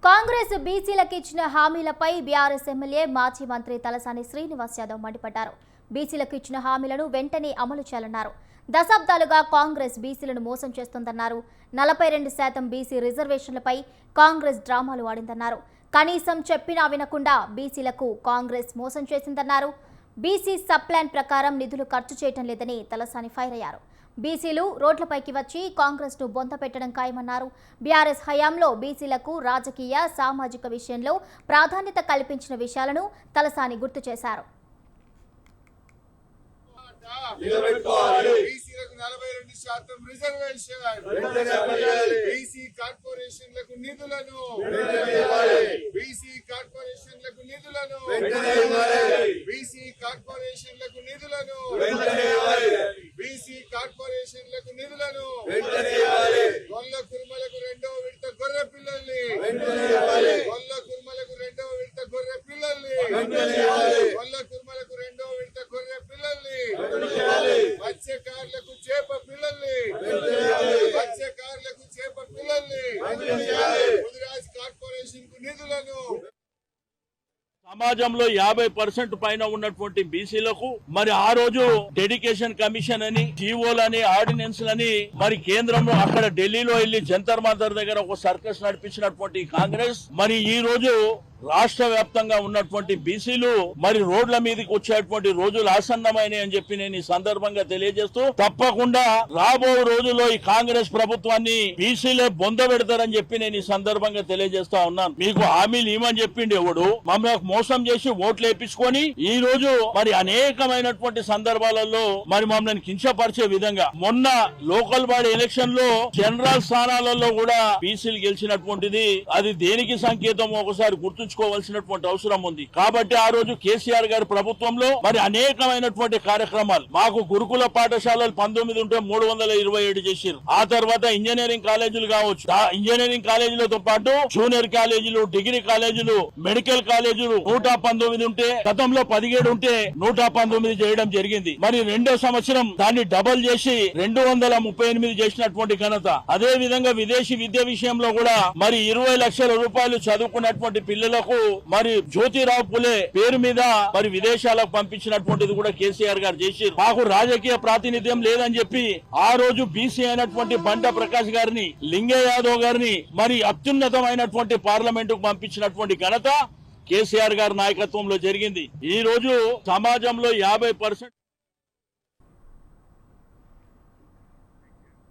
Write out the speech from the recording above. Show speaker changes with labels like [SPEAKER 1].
[SPEAKER 1] కాంగ్రెస్ బీసీలకు ఇచ్చిన హామీలపై BRS MLA మాజీ మంత్రి తలసాని శ్రీనివాస్ యాదవ్ మండిపడ్డారు. బీసీలకు ఇచ్చిన హామీలను వెంటనే అమలు చేయాలన్నారు. దశాబ్దాలుగా కాంగ్రెస్ బీసీలను మోసం చేస్తోందన్నారు. 42% బీసీ రిజర్వేషన్లపై కాంగ్రెస్ డ్రామాలు ఆడిందన్నారు. కనీసం చెప్పినా వినకుండా బీసీలకు కాంగ్రెస్ మోసం చేసిందన్నారు. బీసీ సబ్ ప్లాన్ ప్రకారం నిధులు ఖర్చు చేయటం లేదని తలసాని ఫైర్ అయ్యారు. బీసీలు రోడ్లపైకి వచ్చి కాంగ్రెస్ ను బొంత పెట్టడం ఖాయమన్నారు. బీఆర్ఎస్ హయాంలో బీసీలకు రాజకీయ సామాజిక విషయంలో ప్రాధాన్యత కల్పించిన విషయాలను తలసాని గుర్తు చేశారు.
[SPEAKER 2] గొల్ల కుర్మలకు రెండో విడత గొర్రె పిల్లల్ని మత్స్యకారులకు చేప పిల్లల్ని ముదిరాజ్ కార్పొరేషన్ కు నిధులను
[SPEAKER 3] సమాజంలో 50% పైన ఉన్నటువంటి బీసీలకు మరి ఆ రోజు డెడికేషన్ కమిషన్ అని జీవోలని ఆర్డినెన్స్ లని మరి కేంద్రంలో అక్కడ ఢిల్లీలో వెళ్లి జంతర్ మంతర్ దగ్గర ఒక సర్కస్ నడిపించినటువంటి కాంగ్రెస్ మరి ఈ రోజు రాష్ట్ర వ్యాప్తంగా ఉన్నటువంటి బీసీలు మరి రోడ్ల మీదకి వచ్చేటువంటి రోజులు ఆసన్నమైన అని చెప్పి నేను ఈ సందర్భంగా తెలియజేస్తూ తప్పకుండా రాబో రోజుల్లో ఈ కాంగ్రెస్ ప్రభుత్వాన్ని బీసీలే బొంద పెడతారని చెప్పి నేను ఈ సందర్భంగా తెలియజేస్తా ఉన్నాను. మీకు హామీలు ఇవ్వమని చెప్పిండి ఎవడు, మమ్మల్ని మోసం చేసి ఓట్లు వేయించుకొని ఈ రోజు మరి అనేకమైనటువంటి సందర్భాలలో మరి మమ్మల్ని కించపరిచే విధంగా మొన్న లోకల్ బాడీ ఎలక్షన్ లో జనరల్ స్థానాలలో కూడా బీసీలు గెలిచినటువంటిది అది దేనికి సంకేతం ఒకసారి గుర్తు కోవాల్సినటువంటి అవసరం ఉంది. కాబట్టి ఆ రోజు కేసీఆర్ గారి ప్రభుత్వంలో మరి అనేకమైనటువంటి కార్యక్రమాలు మాకు గురుకుల పాఠశాలలు 19 ఉంటే 327 చేశారు. ఆ తర్వాత ఇంజనీరింగ్ కాలేజీలు కావచ్చు, ఇంజనీరింగ్ కాలేజీలతో పాటు జూనియర్ కాలేజీలు, డిగ్రీ కాలేజీలు, మెడికల్ కాలేజీలు 119 ఉంటే గతంలో 17 ఉంటే 119 చేయడం జరిగింది. మరి రెండో సంవత్సరం దాన్ని డబల్ చేసి 238 చేసినటువంటి ఘనత. అదే విధంగా విదేశీ విద్య విషయంలో కూడా మరి 20 లక్షల రూపాయలు చదువుకున్నటువంటి పిల్లలకు మరి జ్యోతిరావు పులే పేరు మీద మరి విదేశాలకు పంపించినటువంటిది కూడా కేసీఆర్ గారు చేశారు. మాకు రాజకీయ ప్రాతినిధ్యం లేదని చెప్పి ఆ రోజు బీసీ అయినటువంటి బండ ప్రకాష్ గారిని, లింగయ్య యాదవ్ గారిని మరి అత్యున్నతమైనటువంటి పార్లమెంటుకు పంపించినటువంటి ఘనత కేసీఆర్ గారి నాయకత్వంలో జరిగింది. ఈ రోజు సమాజంలో 50%